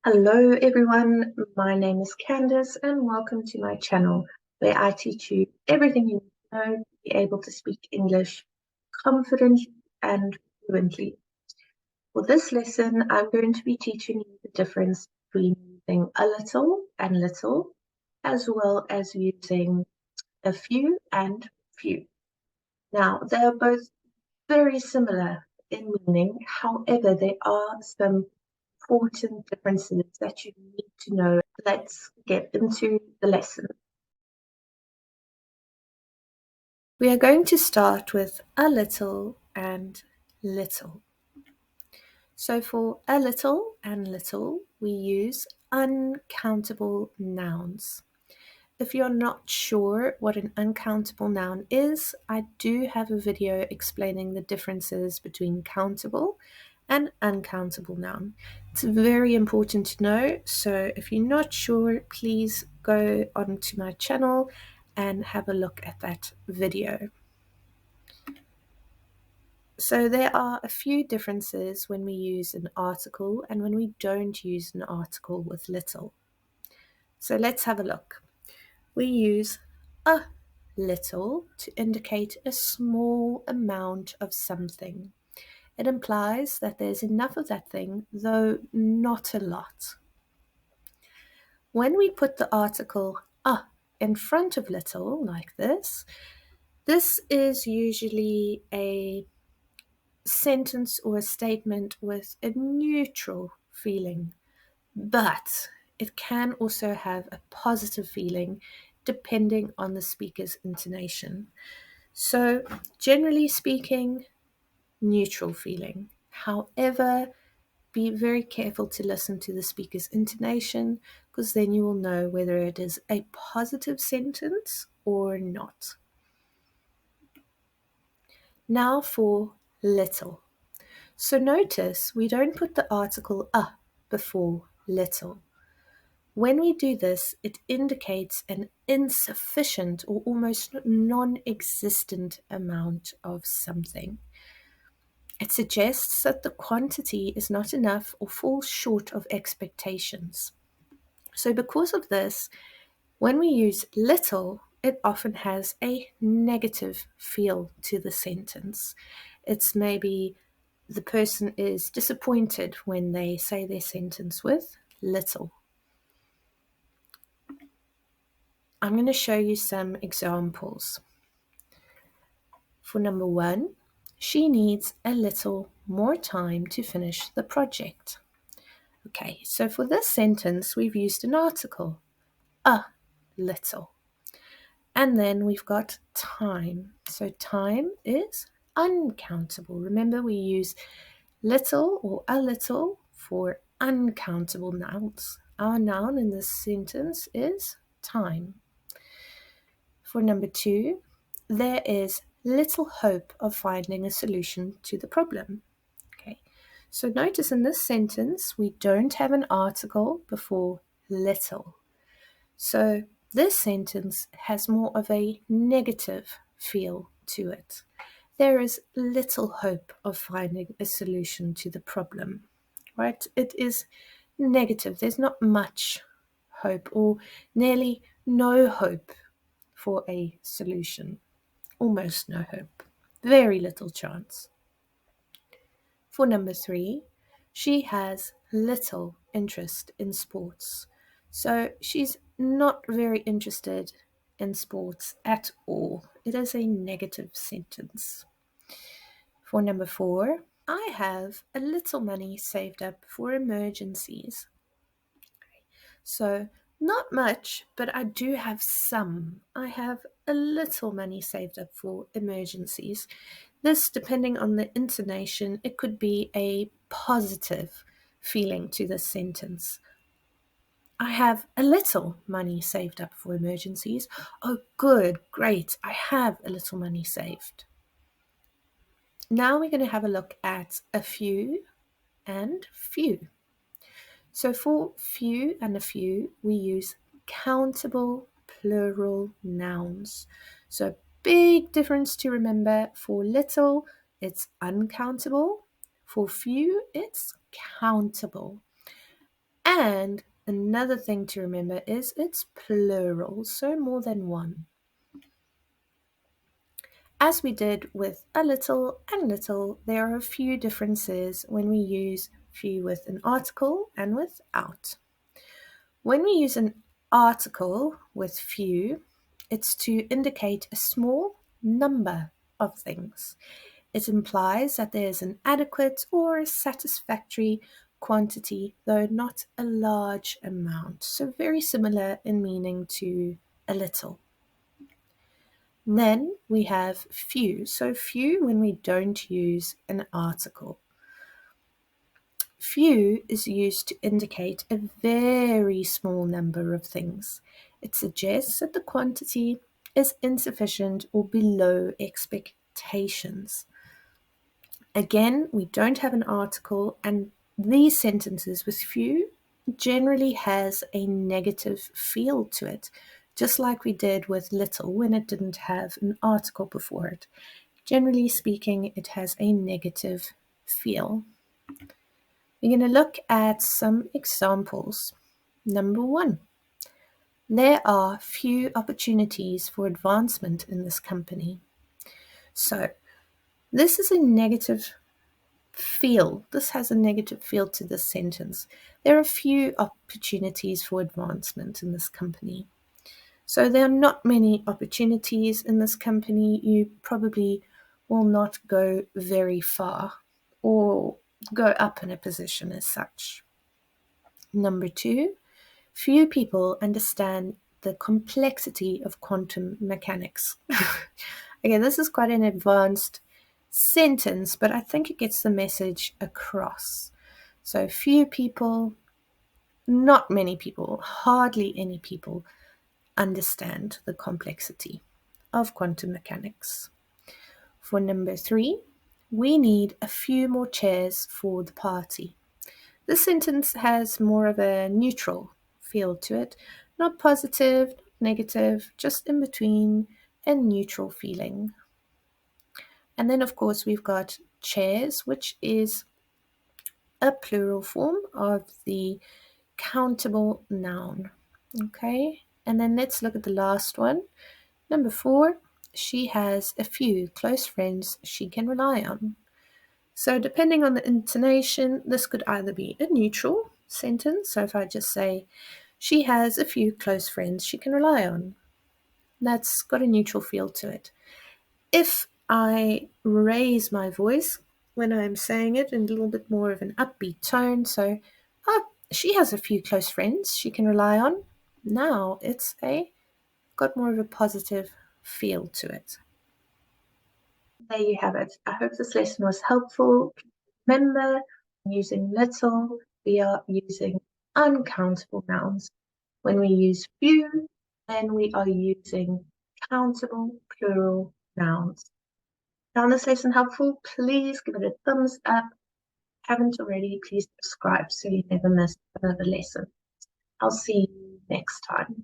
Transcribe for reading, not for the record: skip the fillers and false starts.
Hello everyone, my name is Candice and welcome to my channel where I teach you everything you need to know to be able to speak English confidently and fluently. For this lesson, I'm going to be teaching you the difference between using a little and little, as well as using a few and few. Now, they are both very similar in meaning, however, there are some important differences that you need to know. Let's get into the lesson. We are going to start with a little and little. So for a little and little, we use uncountable nouns. If you're not sure what an uncountable noun is, I do have a video explaining the differences between countable and uncountable noun. It's very important to know, so if you're not sure, please go onto my channel and have a look at that video. So there are a few differences when we use an article and when we don't use an article with little. So let's have a look. We use a little to indicate a small amount of something. It implies that there's enough of that thing, though not a lot. When we put the article a in front of little, like this is usually a sentence or a statement with a neutral feeling, but it can also have a positive feeling depending on the speaker's intonation. So, generally speaking, neutral feeling. However, be very careful to listen to the speaker's intonation because then you will know whether it is a positive sentence or not. Now for little. So notice we don't put the article a before little. When we do this, it indicates an insufficient or almost non-existent amount of something. It suggests that the quantity is not enough or falls short of expectations. So because of this, when we use little, it often has a negative feel to the sentence. It's maybe the person is disappointed when they say their sentence with little. I'm going to show you some examples. For number 1, she needs a little more time to finish the project. Okay, so for this sentence, we've used an article, a little. And then we've got time. So time is uncountable. Remember, we use little or a little for uncountable nouns. Our noun in this sentence is time. For number 2, there is little hope of finding a solution to the problem. Okay, so notice in this sentence, we don't have an article before little. So this sentence has more of a negative feel to it. There is little hope of finding a solution to the problem, right? It is negative. There's not much hope or nearly no hope for a solution. Almost no hope. Very little chance. For number 3, she has little interest in sports. So she's not very interested in sports at all. It is a negative sentence. For number 4, I have a little money saved up for emergencies. So not much, but I do have some. I have a little money saved up for emergencies. This, depending on the intonation, it could be a positive feeling to this sentence. I have a little money saved up for emergencies. Oh, good, great, I have a little money saved. Now we're going to have a look at a few and few. So for few and a few, we use countable plural nouns. So big difference to remember. For little, it's uncountable. For few, it's countable. And another thing to remember is it's plural, so more than one. As we did with a little and little, there are a few differences when we use few with an article and without. When we use an article with few, it's to indicate a small number of things. It implies that there is an adequate or a satisfactory quantity, though not a large amount. So very similar in meaning to a little. Then we have few. So few when we don't use an article. Few is used to indicate a very small number of things. It suggests that the quantity is insufficient or below expectations. Again, we don't have an article, and these sentences with few generally has a negative feel to it, just like we did with little when it didn't have an article before it. Generally speaking, it has a negative feel. We're going to look at some examples. Number 1. There are few opportunities for advancement in this company. So, this is a negative feel. This has a negative feel to this sentence. There are few opportunities for advancement in this company. So, there are not many opportunities in this company. You probably will not go very far or go up in a position as such. Number 2, few people understand the complexity of quantum mechanics. Again, this is quite an advanced sentence, but I think it gets the message across. So few people, not many people, hardly any people understand the complexity of quantum mechanics. For number 3, we need a few more chairs for the party. This sentence has more of a neutral feel to it, not positive, not negative, just in between, a neutral feeling. And then, of course, we've got chairs, which is a plural form of the countable noun. Okay, and then let's look at the last one. Number 4, she has a few close friends she can rely on. So depending on the intonation, this could either be a neutral sentence. So if I just say, she has a few close friends she can rely on, that's got a neutral feel to it. If I raise my voice when I'm saying it in a little bit more of an upbeat tone, so, she has a few close friends she can rely on, now it's got more of a positive feel to it. There you have it. I hope this lesson was helpful. Remember, using little, we are using uncountable nouns. When we use few, then we are using countable plural nouns. Found this lesson helpful? Please give it a thumbs up. If you haven't already, please subscribe so you never miss another lesson. I'll see you next time.